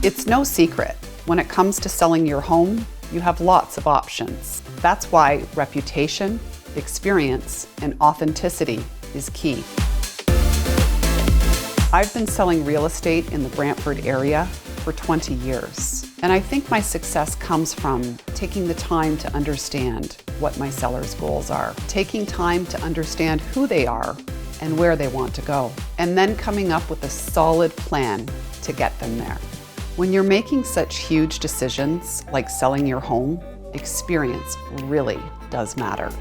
It's no secret, when it comes to selling your home, you have lots of options. That's why reputation, experience, and authenticity is key. I've been selling real estate in the Brantford area for 20 years, and I think my success comes from taking the time to understand what my sellers' goals are, taking time to understand who they are and where they want to go, and then coming up with a solid plan to get them there. When you're making such huge decisions like selling your home, experience really does matter.